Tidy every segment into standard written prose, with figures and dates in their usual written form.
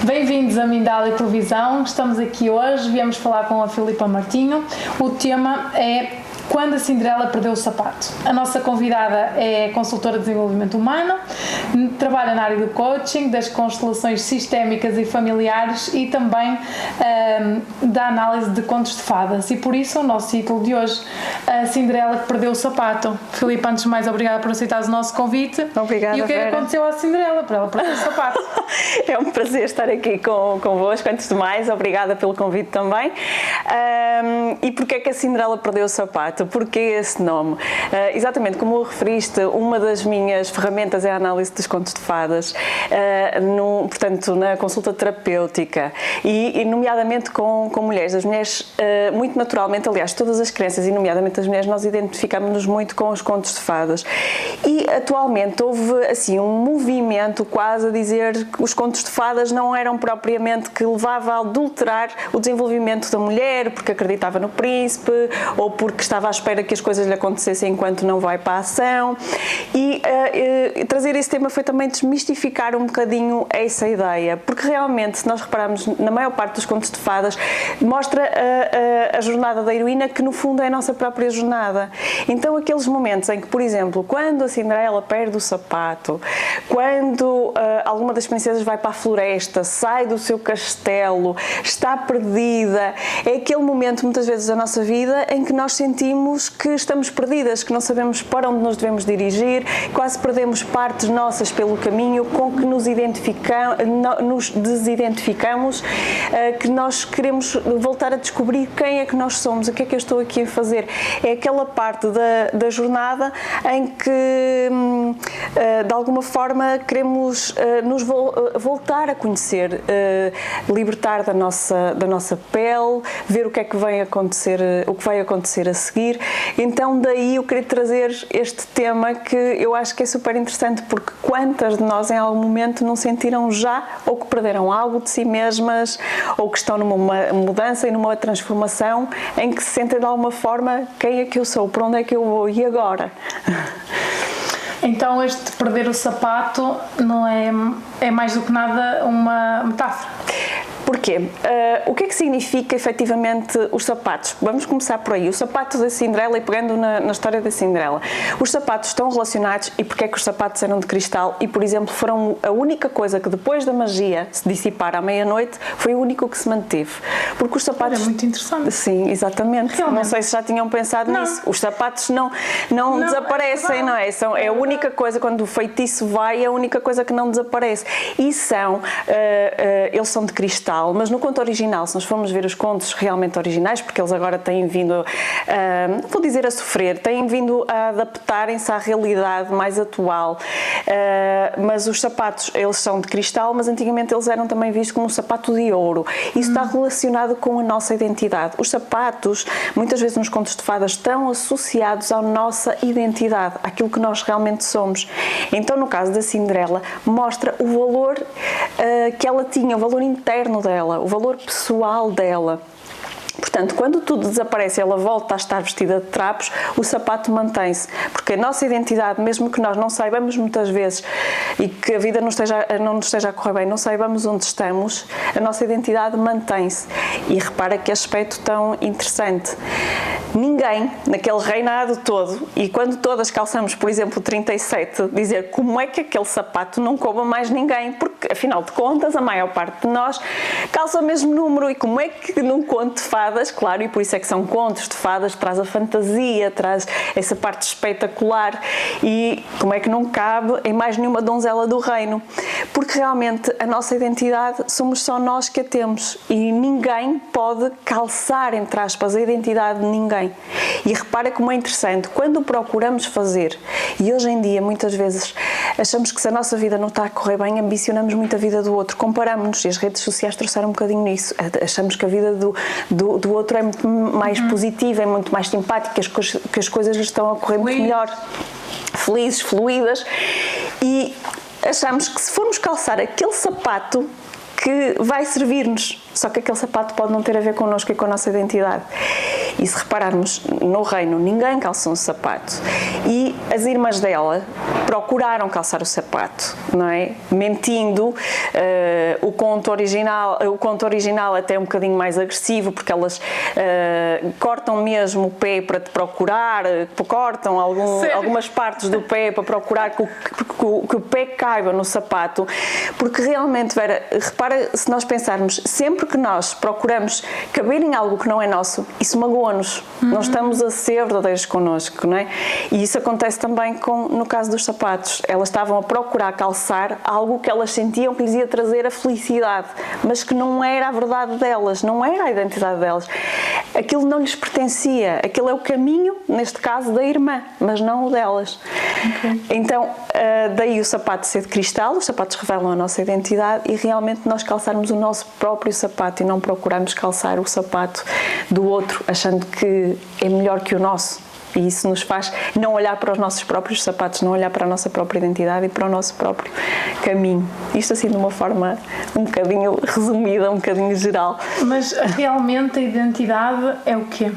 Bem-vindos a Mindália Televisão, estamos aqui hoje, viemos falar com a Filipa Martinho. O tema é Quando a Cinderela Perdeu o Sapato. A nossa convidada é consultora de desenvolvimento humano, trabalha na área do coaching, das constelações sistémicas e familiares e também da análise de contos de fadas. E por isso o nosso título de hoje, A Cinderela que Perdeu o Sapato. Filipa, antes de mais, obrigada por aceitares o nosso convite. Obrigada, E o que é que aconteceu à Cinderela para ela perder o sapato? É um prazer estar aqui convosco. Antes de mais, obrigada pelo convite também. E porquê é que a Cinderela perdeu o sapato? Porquê esse nome? Exatamente como referiste, uma das minhas ferramentas é a análise dos contos de fadas, portanto, na consulta terapêutica e nomeadamente com mulheres. As mulheres, muito naturalmente, aliás, todas as crianças, e nomeadamente as mulheres, nós identificamos-nos muito com os contos de fadas. E atualmente houve assim um movimento quase a dizer que os contos de fadas não eram propriamente que levava a adulterar o desenvolvimento da mulher, porque acreditava no príncipe ou porque estava à espera que as coisas lhe acontecessem enquanto não vai para a ação. E trazer esse tema foi também desmistificar um bocadinho essa ideia, porque realmente, se nós repararmos, na maior parte dos contos de fadas, mostra a jornada da heroína, que no fundo é a nossa própria jornada. Então aqueles momentos em que, por exemplo, quando a Cinderela perde o sapato, quando alguma das princesas vai para a floresta, sai do seu castelo, está perdida, é aquele momento muitas vezes da nossa vida em que nós sentimos que estamos perdidas, que não sabemos para onde nos devemos dirigir, quase perdemos partes nossas pelo caminho, com que nos desidentificamos, que nós queremos voltar a descobrir quem é que nós somos, o que é que eu estou aqui a fazer. É aquela parte da jornada em que, de alguma forma, queremos nos voltar a conhecer, libertar da nossa pele, ver o que é que vai acontecer a seguir. Então daí eu queria trazer este tema, que eu acho que é super interessante, porque quantas de nós em algum momento não sentiram já, ou que perderam algo de si mesmas, ou que estão numa mudança e numa transformação, em que se sentem de alguma forma: quem é que eu sou, para onde é que eu vou e agora? Então este perder o sapato não é mais do que nada uma metáfora. Porquê? O que é que significa efetivamente os sapatos? Vamos começar por aí. O sapato da Cinderela, e pegando na história da Cinderela, os sapatos estão relacionados. E porquê é que os sapatos eram de cristal e, por exemplo, foram a única coisa que depois da magia se dissipar à meia-noite, foi o único que se manteve? Porque os sapatos... É muito interessante. Sim, exatamente. Realmente. Não sei se já tinham pensado nisso. Os sapatos não desaparecem, não é? É a única coisa, quando o feitiço vai, é a única coisa que não desaparece. E eles são de cristal. Mas no conto original, se nós formos ver os contos realmente originais, porque eles agora têm vindo, não vou dizer a sofrer, têm vindo a adaptarem-se à realidade mais atual, mas os sapatos, eles são de cristal, mas antigamente eles eram também vistos como um sapato de ouro. Isso está relacionado com a nossa identidade. Os sapatos, muitas vezes nos contos de fadas, estão associados à nossa identidade, àquilo que nós realmente somos. Então, no caso da Cinderela, mostra o valor que ela tinha, o valor interno dela, o valor pessoal dela. Portanto, quando tudo desaparece e ela volta a estar vestida de trapos, o sapato mantém-se. Porque a nossa identidade, mesmo que nós não saibamos muitas vezes e que a vida não nos esteja a correr bem, não saibamos onde estamos, a nossa identidade mantém-se. E repara que aspecto tão interessante. Ninguém, naquele reinado todo, e quando todas calçamos, por exemplo, 37, dizer como é que aquele sapato não coube a mais ninguém, porque, afinal de contas, a maior parte de nós calça o mesmo número, e como é que num conto de fadas, claro, e por isso é que são contos de fadas, traz a fantasia, traz essa parte espetacular, e como é que não cabe em mais nenhuma donzela do reino? Porque realmente a nossa identidade somos só nós que a temos, e ninguém pode calçar, entre aspas, a identidade de ninguém. E repara como é interessante, quando procuramos fazer, e hoje em dia muitas vezes achamos que se a nossa vida não está a correr bem, ambicionamos muito a vida do outro, comparamos-nos, e as redes sociais trouxeram um bocadinho nisso, achamos que a vida do outro é muito mais positiva, é muito mais simpática, que as coisas lhe estão a correr muito melhor, felizes, fluídas, e achamos que se formos calçar aquele sapato que vai servir-nos, só que aquele sapato pode não ter a ver connosco e com a nossa identidade. E se repararmos, no reino ninguém calçou um sapato. E as irmãs dela procuraram calçar o sapato, não é? Mentindo, o conto original até é um bocadinho mais agressivo, porque elas cortam mesmo o pé para te procurar, cortam algumas partes do pé para procurar que o pé caiba no sapato, porque realmente, Vera, repara, se nós pensarmos, sempre que nós procuramos caber em algo que não é nosso, isso magoa-nos. Não estamos a ser verdadeiros connosco, não é? E isso acontece também no caso dos sapatos. Elas estavam a procurar calçar algo que elas sentiam que lhes ia trazer a felicidade, mas que não era a verdade delas, não era a identidade delas. Aquilo não lhes pertencia, aquilo é o caminho, neste caso, da irmã, mas não o delas. Okay. Então, daí o sapato ser de cristal, os sapatos revelam a nossa identidade e realmente nós calçarmos o nosso próprio sapato e não procurarmos calçar o sapato do outro, achando que é melhor que o nosso. E isso nos faz não olhar para os nossos próprios sapatos, não olhar para a nossa própria identidade e para o nosso próprio caminho. Isto assim de uma forma um bocadinho resumida, um bocadinho geral. Mas realmente a identidade é o quê?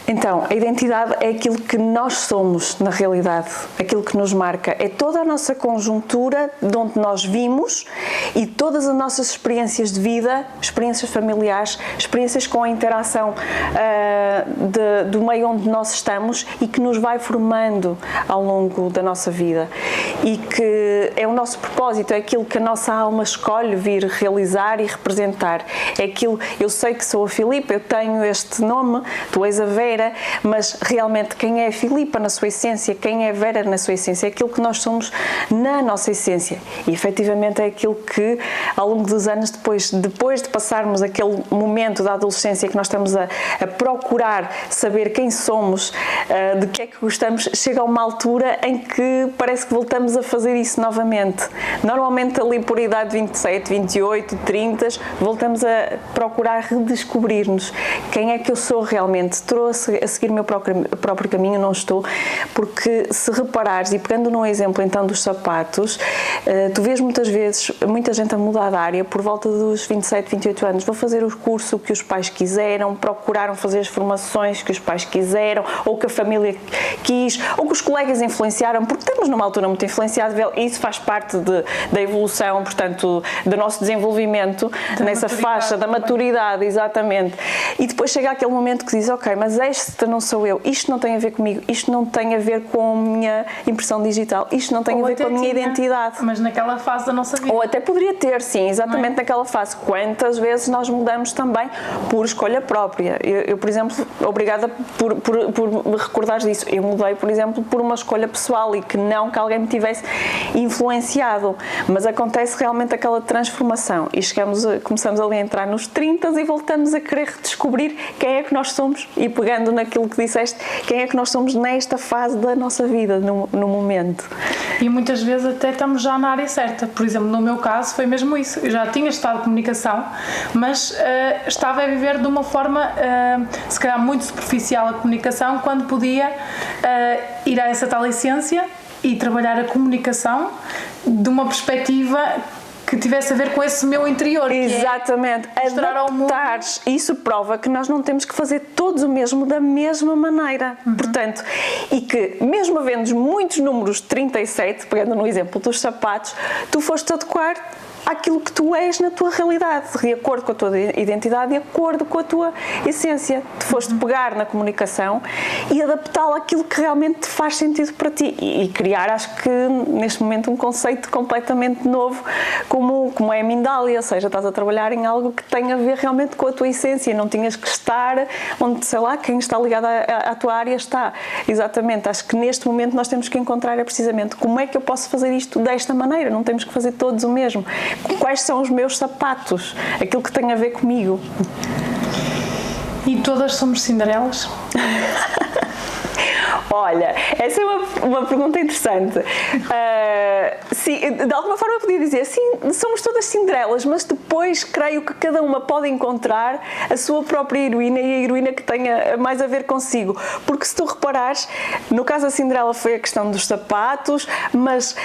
Então, a identidade é aquilo que nós somos na realidade, aquilo que nos marca. É toda a nossa conjuntura de onde nós vimos e todas as nossas experiências de vida, experiências familiares, experiências com a interação do meio onde nós estamos e que nos vai formando ao longo da nossa vida. E que é o nosso propósito, é aquilo que a nossa alma escolhe vir realizar e representar. É aquilo, eu sei que sou a Filipa, eu tenho este nome, tu és a Vera, mas realmente quem é a Filipa na sua essência, quem é a Vera na sua essência, é aquilo que nós somos na nossa essência. E efetivamente é aquilo que ao longo dos anos, depois de passarmos aquele momento da adolescência que nós estamos a procurar saber quem somos, de que é que gostamos, chega a uma altura em que parece que voltamos a fazer isso novamente. Normalmente ali por idade de 27, 28, 30, voltamos a procurar redescobrir-nos. Quem é que eu sou realmente? Estou a seguir o meu próprio caminho? Não estou, porque se reparares, e pegando num exemplo então dos sapatos, tu vês muitas vezes muita gente a mudar de área por volta dos 27, 28 anos. Vou fazer o curso que os pais quiseram, procuraram fazer as formações que os pais quiseram, ou que a família quis, ou que os colegas influenciaram, porque estamos numa altura muito influenciada e isso faz parte da evolução, portanto, do nosso desenvolvimento nessa faixa da maturidade, exatamente. E depois chega aquele momento que diz, ok, mas esta não sou eu, isto não tem a ver comigo, isto não tem a ver com a minha impressão digital, isto não tem a ver com a minha identidade. Mas naquela fase da nossa vida. Ou até poderia ter, sim, exatamente naquela fase. Quantas vezes nós mudamos também por escolha própria? Eu por exemplo, obrigada por me recordares disso. Eu mudei, por exemplo, por uma escolha pessoal e que não que alguém me tivesse influenciado. Mas acontece realmente aquela transformação e começamos ali a entrar nos 30 e voltamos a querer redescobrir quem é que nós somos e pegando naquilo que disseste, quem é que nós somos nesta fase da nossa vida, no momento. E muitas vezes até estamos já na área certa. Por exemplo, no meu caso foi mesmo isso. Eu já tinha estudado comunicação, mas estava a viver de uma forma, se calhar muito superficial a comunicação, quando podia ir a essa tal essência e trabalhar a comunicação de uma perspectiva que tivesse a ver com esse meu interior. Exatamente. Adaptares. Isso prova que nós não temos que fazer todos o mesmo da mesma maneira. Portanto, e que mesmo havendo muitos números 37, pegando no exemplo dos sapatos, tu foste adequar àquilo que tu és na tua realidade, de acordo com a tua identidade, de acordo com a tua essência. Tu foste pegar na comunicação e adaptá-la àquilo que realmente te faz sentido para ti e criar, acho que neste momento, um conceito completamente novo como é a Mindália, ou seja, estás a trabalhar em algo que tem a ver realmente com a tua essência, não tinhas que estar onde, sei lá, quem está ligado à tua área está. Exatamente, acho que neste momento nós temos que encontrar precisamente como é que eu posso fazer isto desta maneira, não temos que fazer todos o mesmo. Quais são os meus sapatos? Aquilo que tem a ver comigo. E todas somos Cinderelas? Olha, essa é uma pergunta interessante. Sim, de alguma forma eu podia dizer, sim, somos todas Cinderelas, mas depois creio que cada uma pode encontrar a sua própria heroína e a heroína que tenha mais a ver consigo. Porque se tu reparares, no caso da Cinderela foi a questão dos sapatos, mas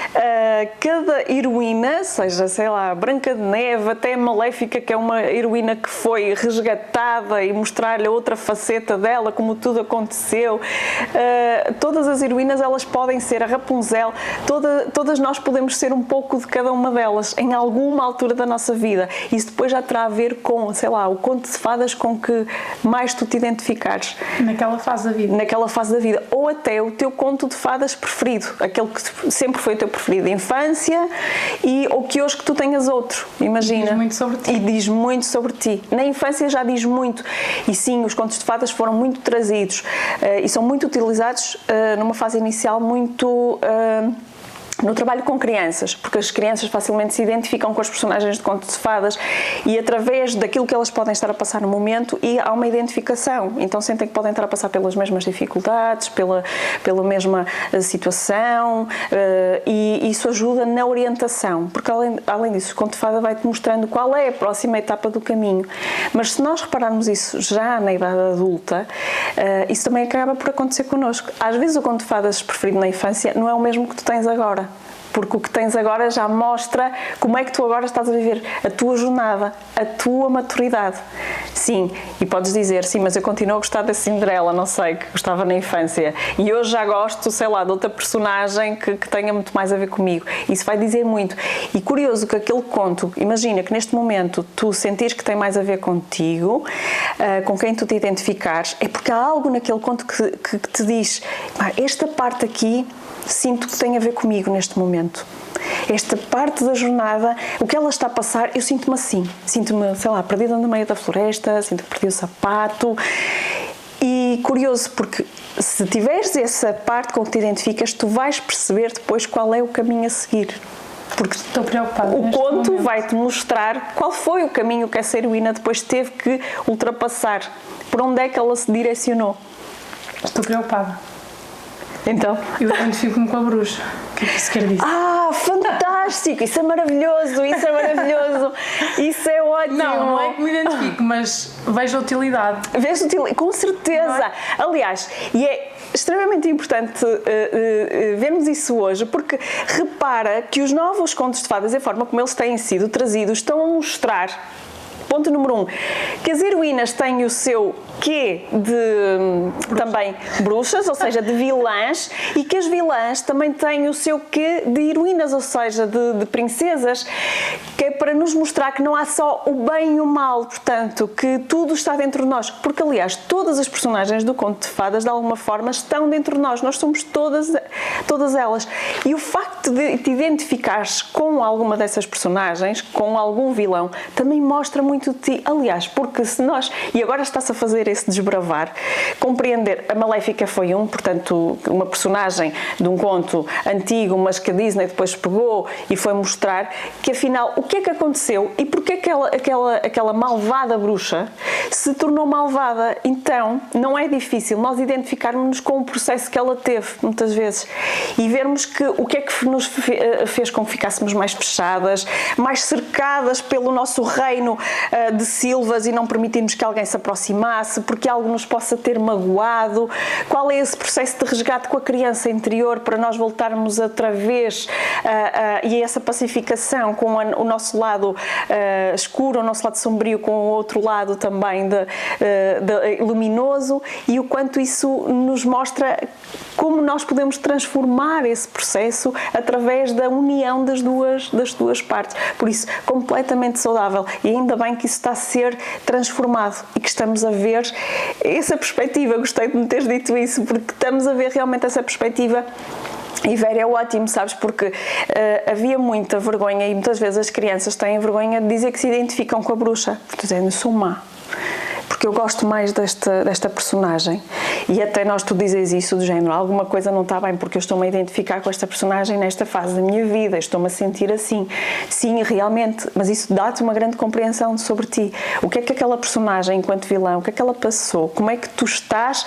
cada heroína, seja, sei lá, Branca de Neve, até a Maléfica, que é uma heroína que foi resgatada e mostrar-lhe outra faceta dela, como tudo aconteceu, todas as heroínas elas podem ser, a Rapunzel, todas nós podemos ser um pouco de cada uma delas em alguma altura da nossa vida. Isso depois já terá a ver com, sei lá, o conto de fadas com que mais tu te identificares naquela fase da vida, ou até o teu conto de fadas preferido, aquele que sempre foi o teu preferido de infância ou que hoje que tu tenhas outro, imagina. Diz muito sobre ti. E diz muito sobre ti. Na infância já diz muito. E sim, os contos de fadas foram muito trazidos e são muito utilizados numa fase inicial muito... no trabalho com crianças, porque as crianças facilmente se identificam com os personagens de contos de fadas e através daquilo que elas podem estar a passar no momento e há uma identificação, então sentem que podem estar a passar pelas mesmas dificuldades, pela mesma situação e isso ajuda na orientação, porque além disso o conto de fada vai-te mostrando qual é a próxima etapa do caminho, mas se nós repararmos isso já na idade adulta, isso também acaba por acontecer connosco. Às vezes o conto de fadas preferido na infância não é o mesmo que tu tens agora, porque o que tens agora já mostra como é que tu agora estás a viver a tua jornada, a tua maturidade. Sim, e podes dizer, sim, mas eu continuo a gostar da Cinderela, não sei, que gostava na infância, e hoje já gosto, sei lá, de outra personagem que tenha muito mais a ver comigo. Isso vai dizer muito. E curioso que aquele conto, imagina que neste momento tu sentires que tem mais a ver contigo, com quem tu te identificares, é porque há algo naquele conto que te diz, esta parte aqui sinto que tem a ver comigo neste momento. Esta parte da jornada, o que ela está a passar, eu sinto-me assim. Sinto-me, sei lá, perdida no meio da floresta, sinto que perdi o sapato. E curioso, porque se tiveres essa parte com que te identificas, tu vais perceber depois qual é o caminho a seguir. Porque estou preocupada. O conto vai-te mostrar qual foi o caminho que essa heroína depois teve que ultrapassar. Por onde é que ela se direcionou. Estou preocupada. Então? Eu identifico-me com a bruxa. O que é que isso quer dizer? Fantástico! Isso é maravilhoso! Isso é maravilhoso! Isso é ótimo! Não é que me identifico, mas vejo a utilidade. Vejo utilidade, com certeza! Aliás, e é extremamente importante vermos isso hoje, porque repara que os novos contos de fadas, a forma como eles têm sido trazidos, estão a mostrar, ponto número 1, que as heroínas têm o seu quê de também bruxas, ou seja, de vilãs, e que as vilãs também têm o seu quê de heroínas, ou seja, de princesas, que é para nos mostrar que não há só o bem e o mal, portanto, que tudo está dentro de nós, porque aliás, todas as personagens do conto de fadas, de alguma forma, estão dentro de nós somos todas elas, e o facto de te identificares com alguma dessas personagens, com algum vilão, também mostra muito de ti, aliás, porque se nós, e agora está-se a fazer esse desbravar, compreender, a Maléfica foi portanto, uma personagem de um conto antigo, mas que a Disney depois pegou e foi mostrar que afinal, o que é que aconteceu e porque aquela malvada bruxa se tornou malvada. Então, não é difícil nós identificarmos-nos com o processo que ela teve, muitas vezes, e vermos que o que é que nos fez com que ficássemos mais fechadas, mais cercadas pelo nosso reino de silvas e não permitirmos que alguém se aproximasse, porque algo nos possa ter magoado. Qual é esse processo de resgate com a criança interior para nós voltarmos outra vez e essa pacificação com o nosso lado escuro, o nosso lado sombrio com o outro lado também luminoso, e o quanto isso nos mostra como nós podemos transformar esse processo através da união das duas partes. Por isso, completamente saudável, e ainda bem que isso está a ser transformado e que estamos a ver essa perspectiva. Gostei de me teres dito isso, porque estamos a ver realmente essa perspectiva. E Vera, é ótimo, sabes, porque havia muita vergonha, e muitas vezes as crianças têm vergonha de dizer que se identificam com a bruxa, porque dizem, eu sou má, porque eu gosto mais desta personagem. E até tu dizes isso do género, alguma coisa não está bem porque eu estou-me a identificar com esta personagem nesta fase da minha vida, estou-me a sentir assim. Sim, realmente, mas isso dá-te uma grande compreensão sobre ti. O que é que aquela personagem, enquanto vilã, o que é que ela passou? Como é que tu estás,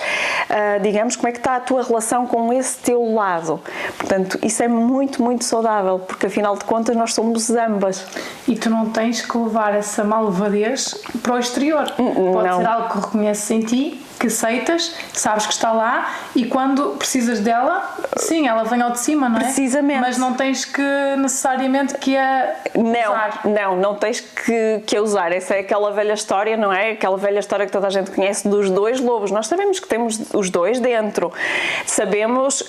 digamos, como é que está a tua relação com esse teu lado? Portanto, isso é muito, muito saudável, porque afinal de contas nós somos ambas. E tu não tens que levar essa malvadez para o exterior. Pode ser algo que reconheces em ti, que aceitas, sabes que está lá e quando precisas dela, sim, ela vem ao de cima, não é? Precisamente. Mas não tens que necessariamente que a usar. Não tens que a usar. Essa é aquela velha história, não é? Aquela velha história que toda a gente conhece dos dois lobos. Nós sabemos que temos os dois dentro. Sabemos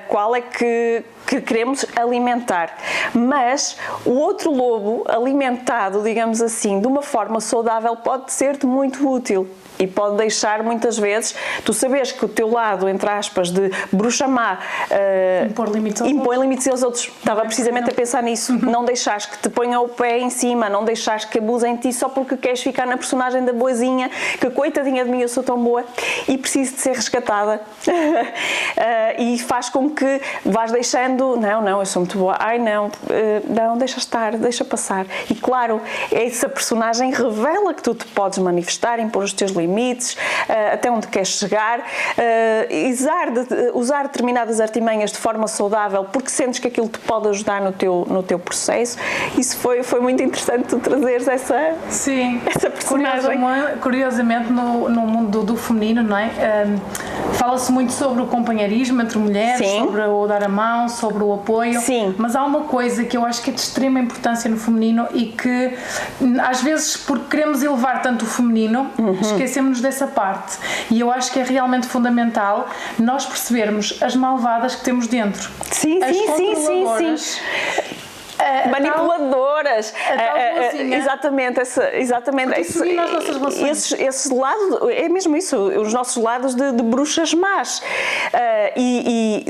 qual é que queremos alimentar. Mas o outro lobo alimentado, digamos assim, de uma forma saudável pode ser-te muito útil. E pode deixar muitas vezes, tu sabes que o teu lado, entre aspas, de bruxa má, impor limites aos outros. Estava precisamente a pensar nisso. Não deixares que te ponham o pé em cima, não deixares que abusem de ti só porque queres ficar na personagem da boazinha, que coitadinha de mim, eu sou tão boa e preciso de ser resgatada. E faz com que vás deixando, não, eu sou muito boa, não, deixa estar, deixa passar. E claro, essa personagem revela que tu te podes manifestar, impor os teus limites, até onde queres chegar, usar determinadas artimanhas de forma saudável porque sentes que aquilo te pode ajudar no teu processo. Isso foi muito interessante tu trazeres essa personagem. Curiosamente no mundo do feminino, não é? Fala-se muito sobre o companheirismo entre mulheres, Sim. sobre o dar a mão, sobre o apoio. Sim. Mas há uma coisa que eu acho que é de extrema importância no feminino e que às vezes porque queremos elevar tanto o feminino, esquecemos-nos dessa parte. E eu acho que é realmente fundamental nós percebermos as malvadas que temos dentro. Sim. Manipuladoras, exatamente, isso nas nossas relações. Esse lado, é mesmo isso, os nossos lados de bruxas más, e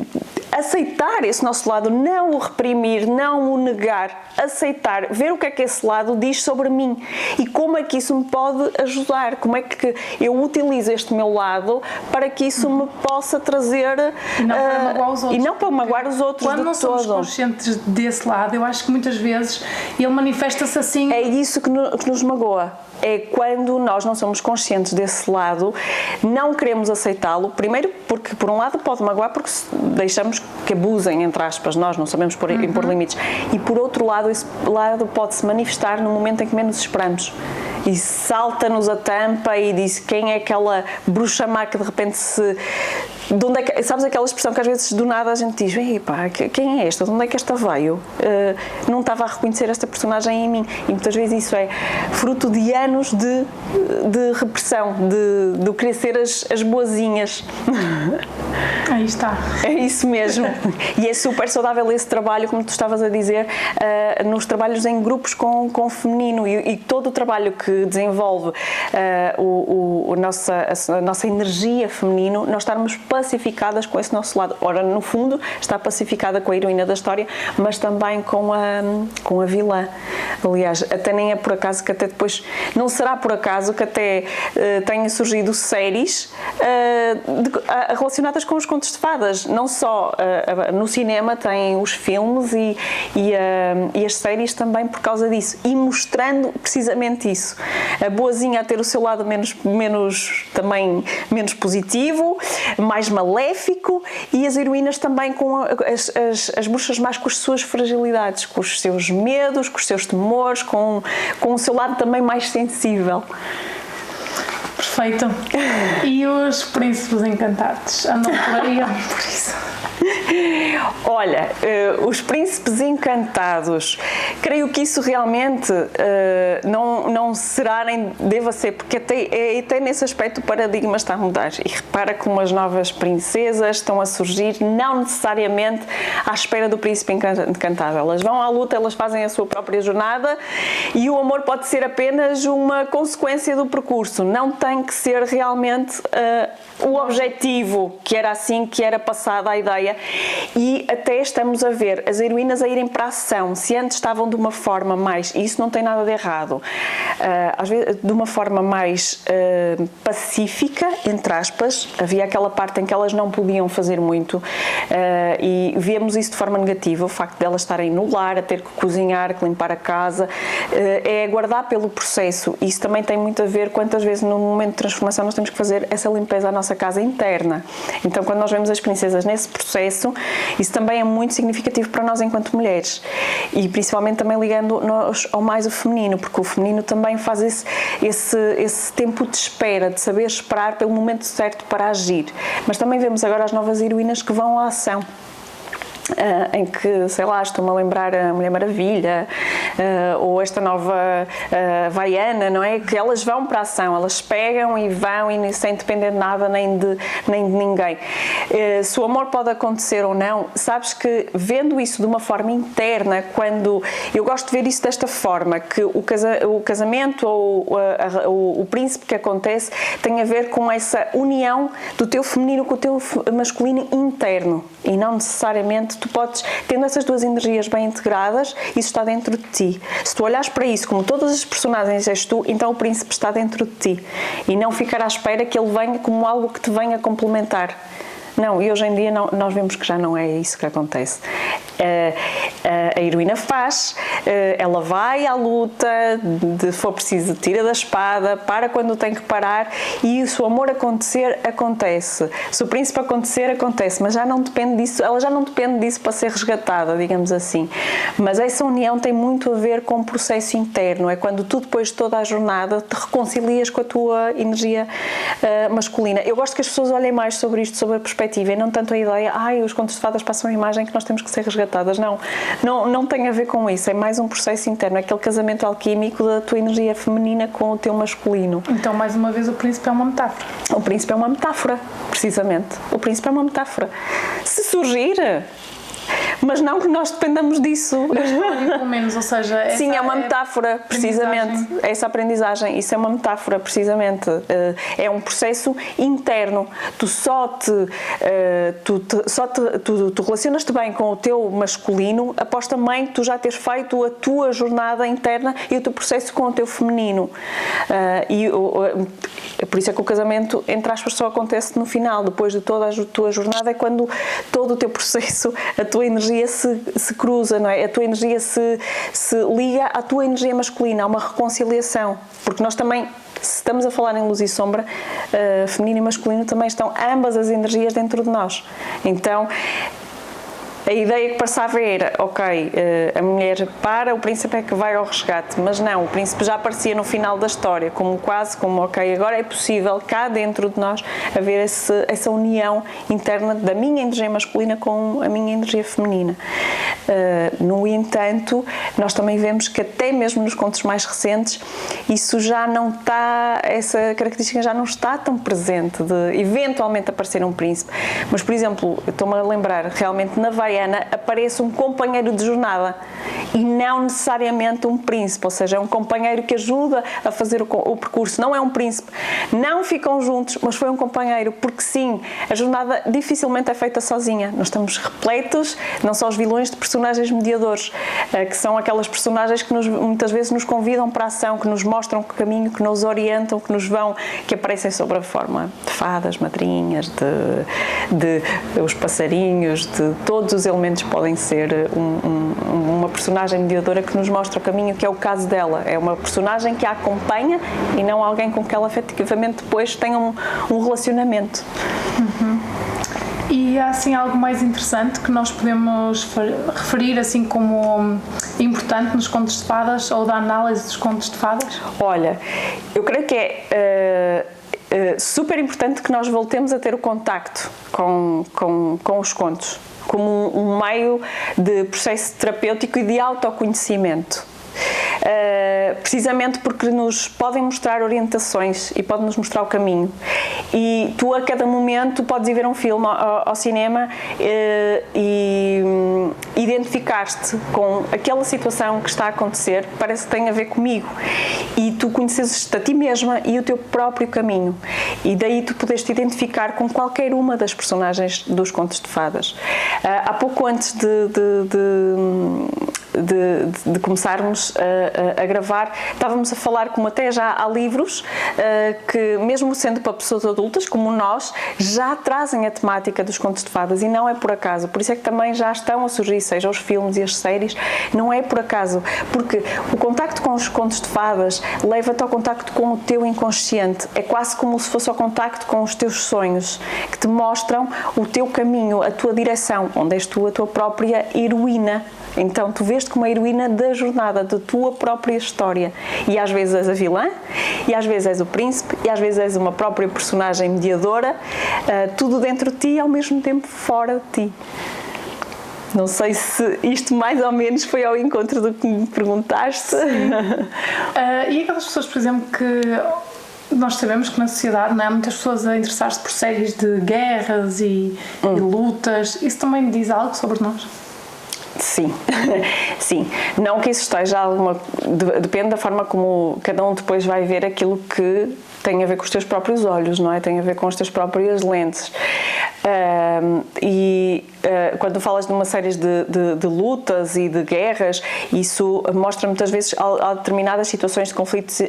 aceitar esse nosso lado, não o reprimir, não o negar, aceitar, ver o que é que esse lado diz sobre mim e como é que isso me pode ajudar, como é que eu utilizo este meu lado para que isso me possa trazer e não para magoar os outros. Quando não somos conscientes desse lado, eu acho que muitas vezes ele manifesta-se assim. É isso que nos magoa. É quando nós não somos conscientes desse lado, não queremos aceitá-lo, primeiro porque por um lado pode magoar porque deixamos que abusem, entre aspas, nós não sabemos impor limites, e por outro lado esse lado pode-se manifestar no momento em que menos esperamos e salta-nos a tampa e diz quem é aquela bruxa má que de repente se... De onde é que, sabes aquela expressão que às vezes do nada a gente diz, ei pá, quem é esta? De onde é que esta veio? Não estava a reconhecer esta personagem em mim. E muitas vezes isso é fruto de anos de repressão, de querer ser as boazinhas. Aí está. É isso mesmo. E é super saudável esse trabalho, como tu estavas a dizer, nos trabalhos em grupos com feminino e todo o trabalho que desenvolve a nossa energia feminino, nós estarmos pacificadas com esse nosso lado. Ora, no fundo, está pacificada com a heroína da história, mas também com a vilã. Aliás, até nem é por acaso que até depois, não será por acaso que até tenham surgido séries relacionadas com os contos de fadas. Não só no cinema, tem os filmes e as séries também por causa disso. E mostrando precisamente isso. A boazinha a ter o seu lado menos positivo, mais maléfico, e as heroínas também com as bruxas mais com as suas fragilidades, com os seus medos, com os seus temores, com o seu lado também mais sensível. Perfeito. E os príncipes encantados? Andam por aí, por isso? Olha, os príncipes encantados, creio que isso realmente não será nem deva ser, porque até nesse aspecto o paradigma está a mudar. E repara como as novas princesas estão a surgir, não necessariamente à espera do príncipe encantado. Elas vão à luta, elas fazem a sua própria jornada e o amor pode ser apenas uma consequência do percurso, não tem que ser realmente o objetivo, que era assim que era passada a idade ideia, e até estamos a ver as heroínas a irem para a ação. Se antes estavam de uma forma mais, e isso não tem nada de errado, às vezes de uma forma mais pacífica, entre aspas, havia aquela parte em que elas não podiam fazer muito, e vemos isso de forma negativa, o facto de elas estarem no lar, a ter que cozinhar, que limpar a casa, é aguardar pelo processo. Isso também tem muito a ver quantas vezes no momento de transformação nós temos que fazer essa limpeza à nossa casa interna. Então, quando nós vemos as princesas nesse processo, isso também é muito significativo para nós enquanto mulheres, e principalmente também ligando-nos ao mais o feminino, porque o feminino também faz esse tempo de espera, de saber esperar pelo momento certo para agir. Mas também vemos agora as novas heroínas que vão à ação. Em que, sei lá, estou-me a lembrar a Mulher Maravilha, ou esta nova Vaiana, não é? Que elas vão para a ação, elas pegam e vão e sem depender de nada nem de ninguém. Se o amor pode acontecer ou não, sabes que vendo isso de uma forma interna, quando eu gosto de ver isso desta forma, que o casamento ou o príncipe que acontece tem a ver com essa união do teu feminino com o teu masculino interno, e não necessariamente tu podes, tendo essas duas energias bem integradas, isso está dentro de ti. Se tu olhares para isso como todas as personagens és tu, então o príncipe está dentro de ti, e não ficar à espera que ele venha como algo que te venha complementar. Não, e hoje em dia nós vemos que já não é isso que acontece. A heroína faz, ela vai à luta, se for preciso tira da espada, para quando tem que parar, e se o amor acontecer, acontece. Se o príncipe acontecer, acontece, mas já não depende disso, ela já não depende disso para ser resgatada, digamos assim. Mas essa união tem muito a ver com o processo interno, é quando tu depois de toda a jornada te reconcilias com a tua energia masculina. Eu gosto que as pessoas olhem mais sobre isto, sobre a perspectiva, e não tanto a ideia, os contos de fadas passam a imagem que nós temos que ser resgatadas. Não tem a ver com isso, é mais um processo interno, é aquele casamento alquímico da tua energia feminina com o teu masculino. Então, mais uma vez, o príncipe é uma metáfora. O príncipe é uma metáfora, precisamente. O príncipe é uma metáfora. Se surgir, mas não que nós dependamos disso. Pelo menos, ou seja... Sim, é uma metáfora, precisamente. Essa aprendizagem, isso é uma metáfora, precisamente. É um processo interno. Tu relacionas-te bem com o teu masculino após também tu já teres feito a tua jornada interna e o teu processo com o teu feminino. Por isso é que o casamento, entre aspas, só acontece no final. Depois de toda a tua jornada é quando todo o teu processo, a tua energia se cruza, não é? A tua energia se liga à tua energia masculina, há uma reconciliação. Porque nós também, se estamos a falar em luz e sombra, feminino e masculino, também estão ambas as energias dentro de nós. Então, a ideia que passava era, a mulher para, o príncipe é que vai ao resgate, mas não, o príncipe já aparecia no final da história, como agora é possível cá dentro de nós haver essa união interna da minha energia masculina com a minha energia feminina. No entanto, nós também vemos que até mesmo nos contos mais recentes, isso já não está, essa característica já não está tão presente de eventualmente aparecer um príncipe. Mas, por exemplo, estou-me a lembrar, realmente na Vaiana aparece um companheiro de jornada e não necessariamente um príncipe, ou seja, é um companheiro que ajuda a fazer o percurso, não é um príncipe. Não ficam juntos, mas foi um companheiro, porque sim, a jornada dificilmente é feita sozinha. Nós estamos repletos, não só os vilões, de personagens mediadores, que são aquelas personagens que muitas vezes nos convidam para a ação, que nos mostram o caminho, que nos orientam, que aparecem sob a forma de fadas, madrinhas, de os passarinhos, de todos os elementos podem ser uma personagem mediadora que nos mostra o caminho, que é o caso dela. É uma personagem que a acompanha e não alguém com que ela efetivamente depois tenha um relacionamento. Uhum. E há assim algo mais interessante que nós podemos referir assim como importante nos contos de fadas ou da análise dos contos de fadas? Olha, eu creio que é super importante que nós voltemos a ter o contacto com os contos como um meio de processo terapêutico e de autoconhecimento. Precisamente porque nos podem mostrar orientações e podem nos mostrar o caminho. e tu a cada momento podes ir ver um filme ao cinema e identificar-te com aquela situação que está a acontecer, parece que tem a ver comigo, e tu conheces-te a ti mesma e o teu próprio caminho, e daí tu podes te identificar com qualquer uma das personagens dos contos de fadas. Há pouco antes de começarmos a gravar, estávamos a falar como até já há livros que, mesmo sendo para pessoas adultas como nós, já trazem a temática dos contos de fadas, e não é por acaso. Por isso é que também já estão a surgir, seja os filmes e as séries, não é por acaso, porque o contacto com os contos de fadas leva-te ao contacto com o teu inconsciente. É quase como se fosse ao contacto com os teus sonhos, que te mostram o teu caminho, a tua direção, onde és tu a tua própria heroína. Então tu vês-te como a heroína da jornada, da tua própria história, e às vezes és a vilã, e às vezes és o príncipe, e às vezes és uma própria personagem mediadora, tudo dentro de ti e ao mesmo tempo fora de ti. Não sei se isto mais ou menos foi ao encontro do que me perguntaste. E aquelas pessoas, por exemplo, que nós sabemos que na sociedade, não é, muitas pessoas a interessar-se por séries de guerras e lutas, isso também diz algo sobre nós? Sim, sim. Não que isso esteja depende da forma como cada um depois vai ver aquilo que tem a ver com os teus próprios olhos, não é? Tem a ver com as tuas próprias lentes. Quando falas de uma série de lutas e de guerras, isso mostra muitas vezes determinadas situações de conflitos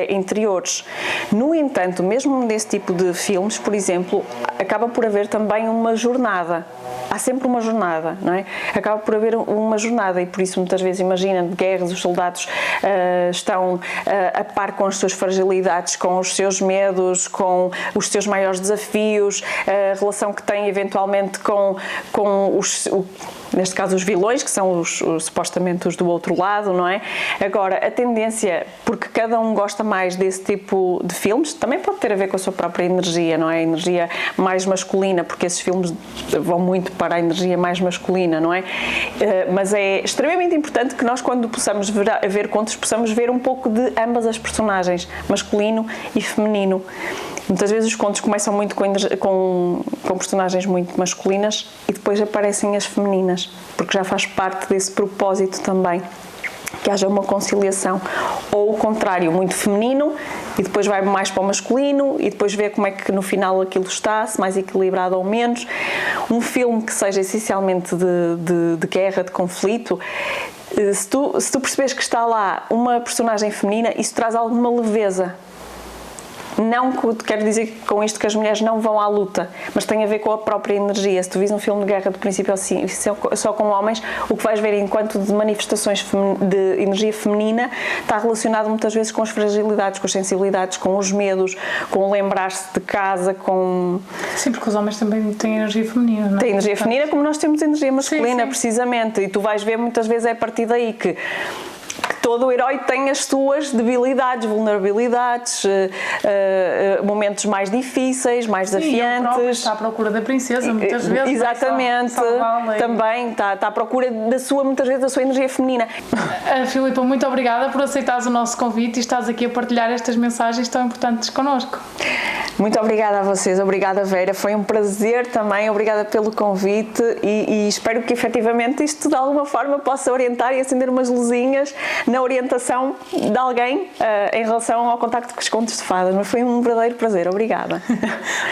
interiores. No entanto, mesmo nesse tipo de filmes, por exemplo, acaba por haver também uma jornada. Há sempre uma jornada, não é? Acaba por haver uma jornada, e por isso muitas vezes, imagina, de guerras, os soldados estão a par com as suas fragilidades, com os seus medos, com os seus maiores desafios, a relação que têm eventualmente com neste caso os vilões, que são supostamente os do outro lado, não é? Agora, a tendência, porque cada um gosta mais desse tipo de filmes, também pode ter a ver com a sua própria energia, não é? A energia mais masculina, porque esses filmes vão muito para a energia mais masculina, não é? Mas é extremamente importante que nós, quando possamos ver contos, possamos ver um pouco de ambas as personagens, masculino e feminino. Muitas vezes os contos começam muito com personagens muito masculinas e depois aparecem as femininas, porque já faz parte desse propósito também, que haja uma conciliação, ou o contrário, muito feminino e depois vai mais para o masculino e depois vê como é que no final aquilo está, se mais equilibrado ou menos. Um filme que seja essencialmente de guerra, de conflito, se tu percebes que está lá uma personagem feminina, isso traz alguma leveza. Não quero dizer com isto que as mulheres não vão à luta, mas tem a ver com a própria energia. Se tu vis um filme de guerra do princípio ao fim só com homens, o que vais ver enquanto de manifestações de energia feminina está relacionado muitas vezes com as fragilidades, com as sensibilidades, com os medos, com o lembrar-se de casa, com... Sim, porque os homens também têm energia feminina, não é? Tem energia feminina como nós temos energia masculina, sim. Precisamente, e tu vais ver muitas vezes é a partir daí que todo o herói tem as suas debilidades, vulnerabilidades, momentos mais difíceis, mais desafiantes. Sim, está à procura da princesa, muitas vezes. Exatamente. Também está à procura muitas vezes da sua energia feminina. Filipa, muito obrigada por aceitares o nosso convite e estás aqui a partilhar estas mensagens tão importantes connosco. Muito obrigada a vocês, obrigada Vera, foi um prazer também, obrigada pelo convite e espero que efetivamente isto de alguma forma possa orientar e acender umas luzinhas na orientação de alguém em relação ao contacto com os contos de fadas, mas foi um verdadeiro prazer, obrigada.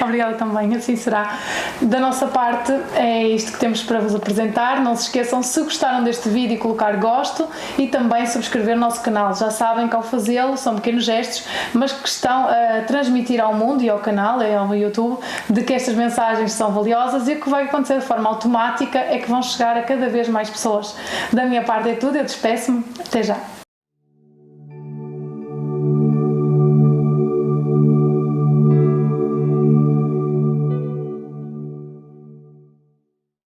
Obrigada também, assim será. Da nossa parte é isto que temos para vos apresentar, não se esqueçam, se gostaram deste vídeo, colocar gosto e também subscrever o nosso canal. Já sabem que ao fazê-lo são pequenos gestos, mas que estão a transmitir ao mundo e ao canal, ao YouTube, de que estas mensagens são valiosas, e o que vai acontecer de forma automática é que vão chegar a cada vez mais pessoas. Da minha parte é tudo, eu despeço-me, até já.